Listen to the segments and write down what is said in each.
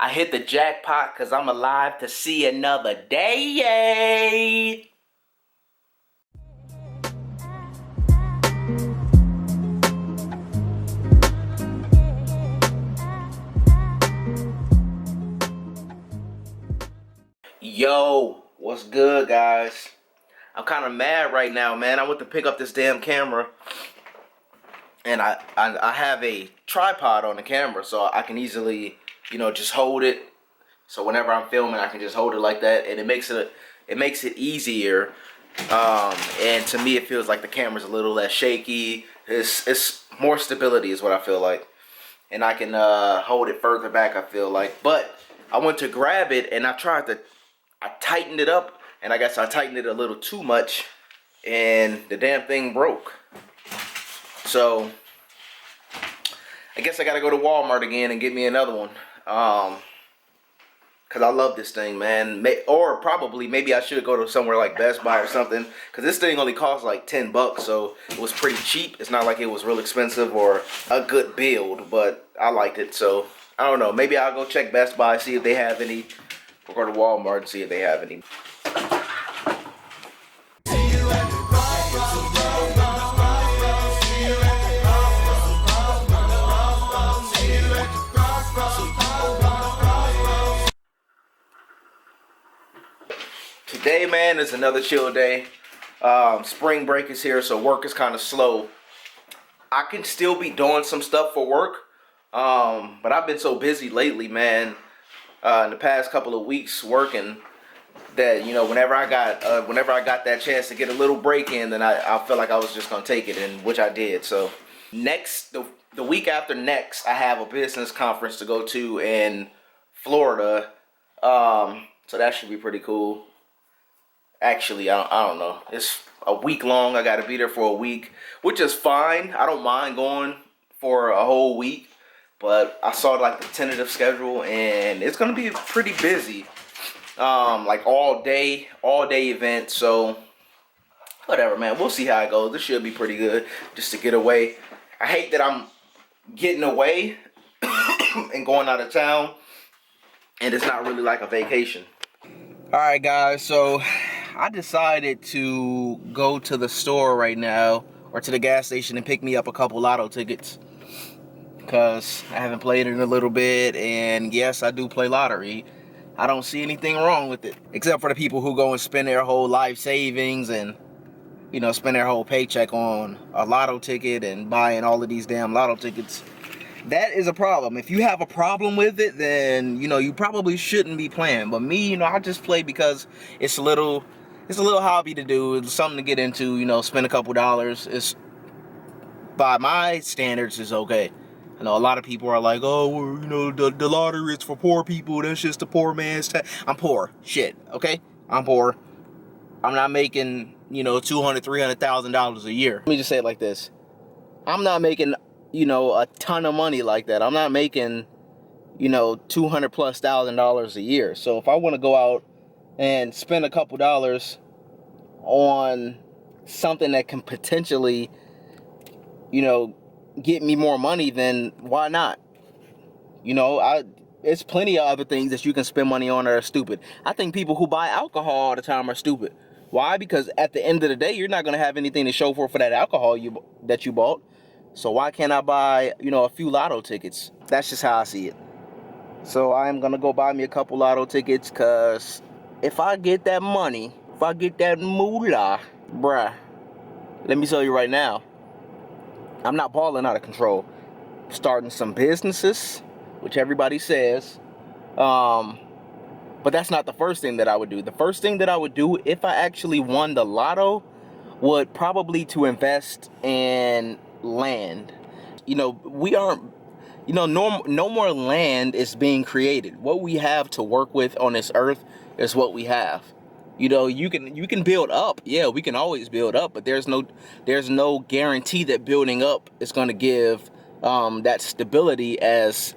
I hit the jackpot because I'm alive to see another day. Yay! Yo, what's good, guys? I'm kind of mad right now, man. I went to pick up this damn camera, and I have a tripod on the camera, so I can easily, just hold it. So whenever I'm filming, I can just hold it like that, and it makes it easier. And to me, it feels like the camera's a little less shaky. It's more stability is what I feel like, and I can hold it further back. I feel like, but I went to grab it, and I tightened it up, and I guess I tightened it a little too much, and the damn thing broke. So I guess I gotta go to Walmart again and get me another one. Cause I love this thing, man. Or probably maybe I should go to somewhere like Best Buy or something. Cause this thing only costs like $10, so it was pretty cheap. It's not like it was real expensive or a good build, but I liked it. So I don't know. Maybe I'll go check Best Buy, see if they have any. Or go to Walmart and see if they have any. Today, man, is another chill day. Spring break is here, so work is kind of slow. I can still be doing some stuff for work, but I've been so busy lately, man. In the past couple of weeks working, that whenever I got that chance to get a little break in, then I felt like I was just gonna take it, and which I did. So the week after next, I have a business conference to go to in Florida. So that should be pretty cool. Actually, I don't know. It's a week long. I got to be there for a week, which is fine. I don't mind going for a whole week. But I saw like the tentative schedule, and it's gonna be pretty busy, like all day event. So whatever, man. We'll see how it goes. This should be pretty good, just to get away. I hate that I'm getting away and going out of town, and it's not really like a vacation. All right, guys. So I decided to go to the store right now, or to the gas station, and pick me up a couple lotto tickets. Because I haven't played it in a little bit, and yes, I do play lottery. I don't see anything wrong with it, except for the people who go and spend their whole life savings and, spend their whole paycheck on a lotto ticket and buying all of these damn lotto tickets. That is a problem. If you have a problem with it, then, you probably shouldn't be playing. But me, I just play because it's a little hobby to do. It's something to get into, spend a couple dollars. It's, by my standards, is okay. I know a lot of people are like, oh, well, the lottery is for poor people. That's just a poor man's tax. I'm poor. Shit, okay? I'm poor. I'm not making, $200,000, $300,000 a year. Let me just say it like this. I'm not making, a ton of money like that. I'm not making, $200,000+ a year. So if I want to go out and spend a couple dollars on something that can potentially, get me more money, then why not? It's plenty of other things that you can spend money on that are stupid. I think people who buy alcohol all the time are stupid. Why? Because at the end of the day, you're not going to have anything to show for that alcohol that you bought. So why can't I buy, a few lotto tickets? That's just how I see it. So I'm going to go buy me a couple lotto tickets, because if I get that money, if I get that moolah, bruh, let me tell you right now, I'm not balling out of control. Starting some businesses, which everybody says. But that's not the first thing that I would do. The first thing that I would do if I actually won the lotto would probably to invest in land. We aren't, no more land is being created. What we have to work with on this earth is what we have. You can build up. Yeah, we can always build up, but there's no guarantee that building up is going to give that stability as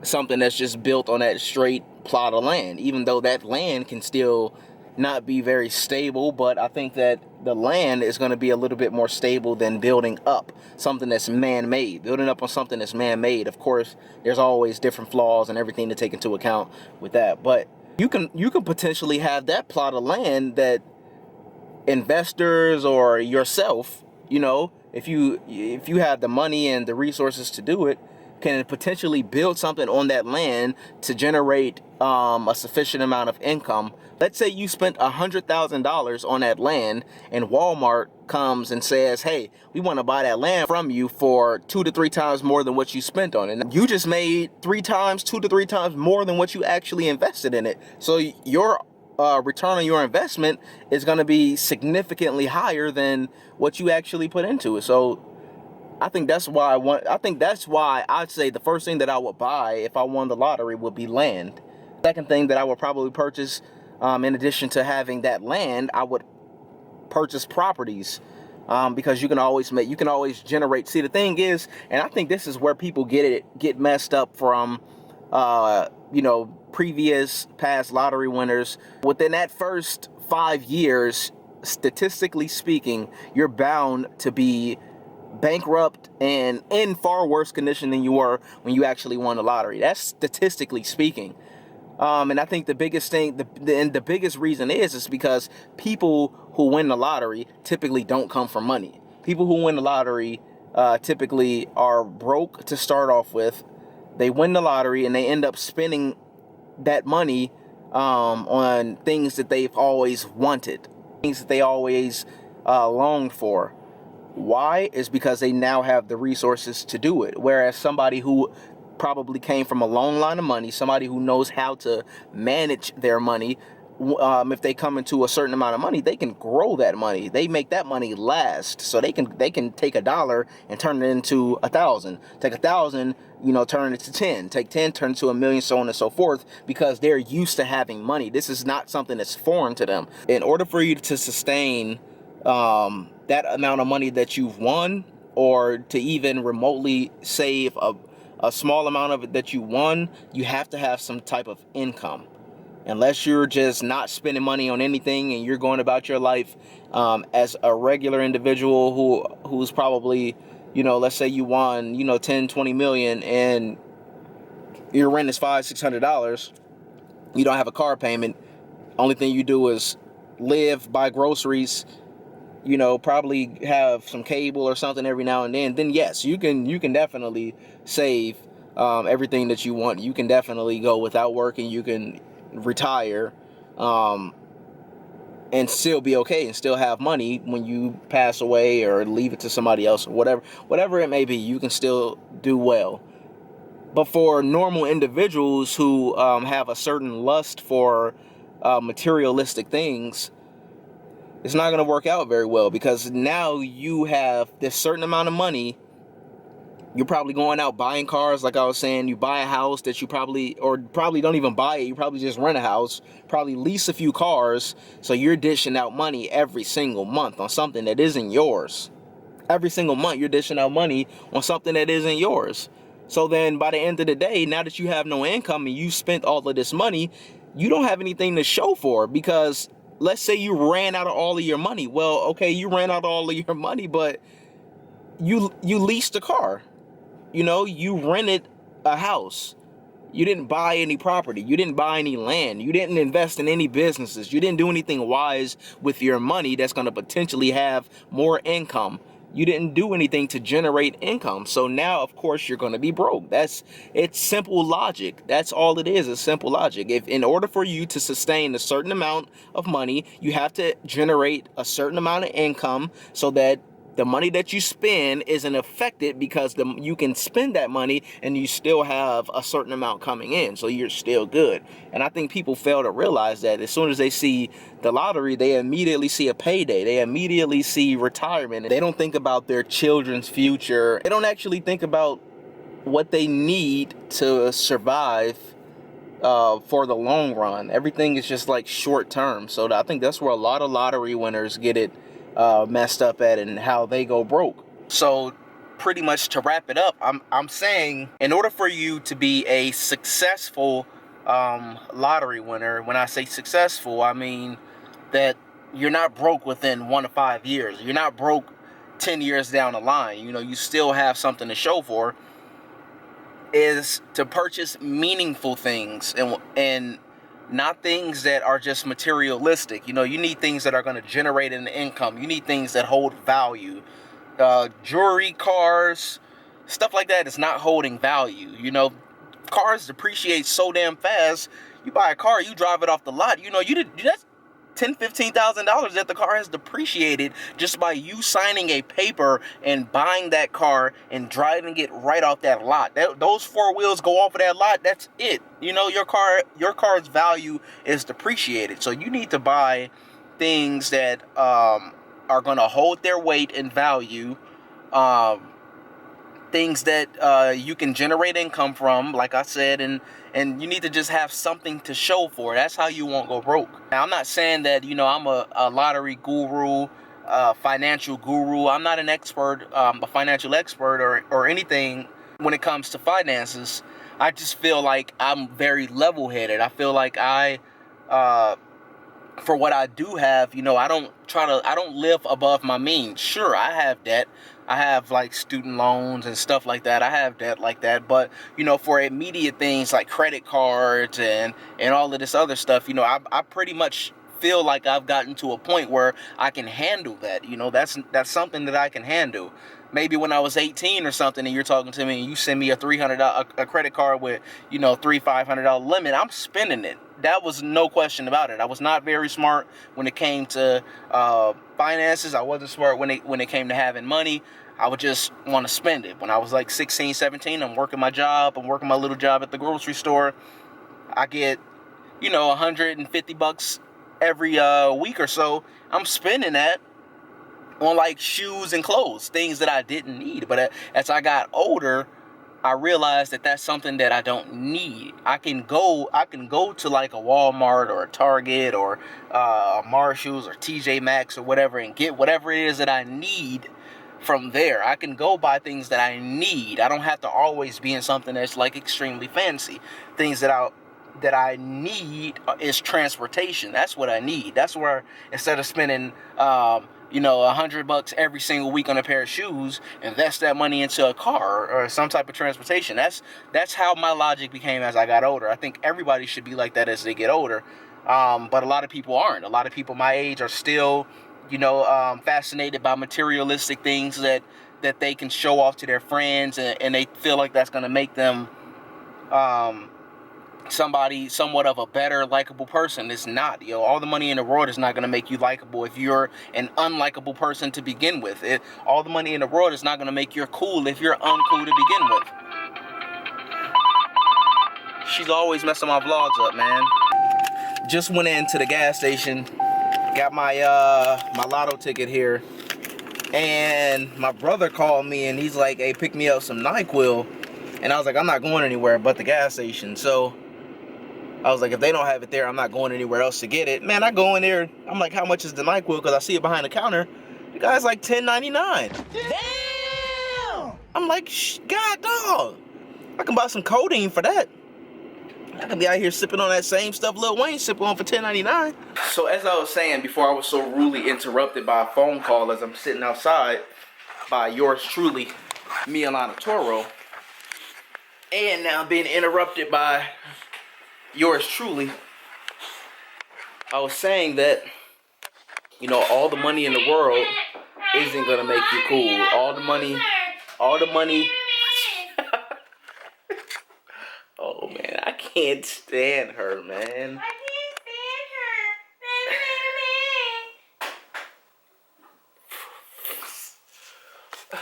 something that's just built on that straight plot of land. Even though that land can still not be very stable, but I think that the land is going to be a little bit more stable than building up something that's man-made. Building up on something that's man-made, of course, there's always different flaws and everything to take into account with that. But you can potentially have that plot of land that investors or yourself, you know, if you have the money and the resources to do it, can potentially build something on that land to generate a sufficient amount of income. Let's say you spent $100,000 on that land, and Walmart comes and says, hey, we want to buy that land from you for 2 to 3 times more than what you spent on it. And you just made 2 to 3 times more than what you actually invested in it. So your return on your investment is going to be significantly higher than what you actually put into it. So I think that's why I'd say the first thing that I would buy if I won the lottery would be land. Second thing that I would probably purchase, in addition to having that land, I would purchase properties, because you can always generate. See, the thing is, and I think this is where people get messed up from, previous past lottery winners. Within that first 5 years, statistically speaking, you're bound to be bankrupt and in far worse condition than you were when you actually won the lottery. That's statistically speaking. And I think the biggest thing, the biggest reason is because people who win the lottery typically don't come from money. People who win the lottery typically are broke to start off with. They win the lottery and they end up spending that money on things that they've always wanted, things that they always longed for. Why? Is because they now have the resources to do it. Whereas somebody who probably came from a long line of money, somebody who knows how to manage their money, if they come into a certain amount of money, they can grow that money. They make that money last. So they can take $1 and turn it into 1,000. Take 1,000, turn it to 10. Take 10, turn it to 1,000,000, so on and so forth, because they're used to having money. This is not something that's foreign to them. In order for you to sustain that amount of money that you've won, or to even remotely save a small amount of it that you won, you have to have some type of income. Unless you're just not spending money on anything and you're going about your life as a regular individual who's probably, let's say you won, 10, 20 million, and your rent is $500-$600. You don't have a car payment. Only thing you do is live, buy groceries, probably have some cable or something every now and then yes, you can definitely save everything that you want. You can definitely go without working. You can retire and still be okay and still have money when you pass away or leave it to somebody else or whatever it may be. You can still do well. But for normal individuals who have a certain lust for materialistic things, it's not going to work out very well, because now you have this certain amount of money. You're probably going out buying cars, like I was saying. You buy a house that you probably don't even buy it. You probably just rent a house, probably lease a few cars. So you're dishing out money every single month on something that isn't yours. Every single month you're dishing out money on something that isn't yours. So then by the end of the day, now that you have no income and you spent all of this money, you don't have anything to show for, because let's say you ran out of all of your money. Well, okay, you ran out of all of your money, but you leased a car. You rented a house. You didn't buy any property. You didn't buy any land. You didn't invest in any businesses. You didn't do anything wise with your money that's going to potentially have more income. You didn't do anything to generate income. So now, of course, you're going to be broke. It's simple logic. That's all it is. It's simple logic. If in order for you to sustain a certain amount of money, you have to generate a certain amount of income so that the money that you spend isn't affected, because you can spend that money and you still have a certain amount coming in, so you're still good. And I think people fail to realize that as soon as they see the lottery, they immediately see a payday. They immediately see retirement. They don't think about their children's future. They don't actually think about what they need to survive for the long run. Everything is just like short term. So I think that's where a lot of lottery winners get it messed up at, and how they go broke. So pretty much to wrap it up, I'm saying, in order for you to be a successful lottery winner, when I say successful, I mean that you're not broke within 1 to 5 years. You're not broke 10 years down the line. You know, you still have something to show for, is to purchase meaningful things and not things that are just materialistic. You know, you need things that are going to generate an income. You need things that hold value. Jewelry, cars, stuff like that is not holding value. You know, cars depreciate so damn fast. You buy a car, you drive it off the lot. You know, that's $10,000-$15,000 that the car has depreciated just by you signing a paper and buying that car and driving it right off that lot. Those 4 wheels go off of that lot. That's it. You know, your car's value is depreciated. So you need to buy things that are going to hold their weight in value. Things that you can generate income from, like I said, and you need to just have something to show for it. That's how you won't go broke. Now, I'm not saying that, you know, I'm a lottery guru, financial guru. I'm not an expert, a financial expert or anything when it comes to finances. I just feel like I'm very level-headed. I feel like for what I do have, you know, I don't live above my means. Sure, I have debt. I have like student loans and stuff like that. I have debt like that. But, you know, for immediate things like credit cards and all of this other stuff, you know, I pretty much feel like I've gotten to a point where I can handle that. You know, that's something that I can handle. Maybe when I was 18 or something and you're talking to me and you send me a $300 a credit card with, you know, $500 limit, I'm spending it. That was no question about it. I was not very smart when it came to finances. I wasn't smart when it came to having money. I would just want to spend it. When I was like 16, 17, I'm working my job. I'm working my little job at the grocery store. I get, you know, $150 every week or so. I'm spending that on like shoes and clothes, things that I didn't need. But as I got older, I realized that that's something that I don't need. I can go to like a Walmart or a Target or Marshalls or TJ Maxx or whatever and get whatever it is that I need from there. I can go buy things that I need. I don't have to always be in something that's like extremely fancy. Things that I need is transportation. That's what I need. That's where, instead of spending you know, $100 every single week on a pair of shoes, invest that money into a car or some type of transportation. That's how my logic became as I got older. I think everybody should be like that as they get older, but a lot of people aren't. A lot of people my age are still, you know, fascinated by materialistic things that they can show off to their friends, and they feel like that's going to make them somebody somewhat of a better likable person. It's not. You know, all the money in the world is not going to make you likable if you're an unlikable person to begin with. All the money in the world is not going to make you cool if you're uncool to begin with. She's always messing my vlogs up, man. Just went into the gas station, got my my lotto ticket here, and my brother called me and he's like, hey, pick me up some NyQuil. And I was like, I'm not going anywhere but the gas station. So I was like, if they don't have it there, I'm not going anywhere else to get it. Man, I go in there. I'm like, how much is the NyQuil? Because I see it behind the counter. The guy's like $10.99. Damn! I'm like, God, dog. I can buy some codeine for that. I can be out here sipping on that same stuff Lil Wayne sipping on for $10.99. So as I was saying before, I was so rudely interrupted by a phone call as I'm sitting outside by yours truly, Mialana Toro. And now being interrupted by yours truly. I was saying that, you know, all the money in the world isn't gonna make you cool. All the money. Oh man, I can't stand her, man. I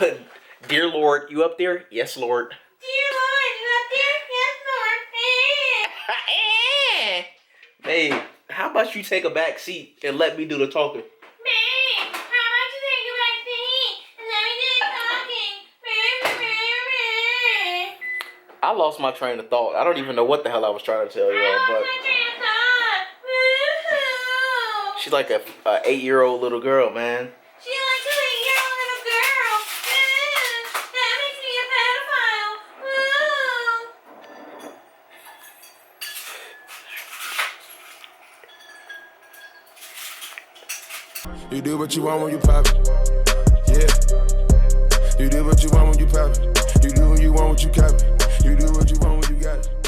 can't stand her. Dear Lord, you up there? Yes, Lord. Hey, how about you take a back seat and let me do the talking? Babe, how about you take a back seat and let me do the talking? I lost my train of thought. I don't even know what the hell I was trying to tell y'all, but she's like a 8-year-old little girl, man. She like an 8-year-old little girl. That makes me a pedophile. You do what you want when you pop it. Yeah. You do what you want when you pop it. You do what you want when you cop it. You do what you want when you got it.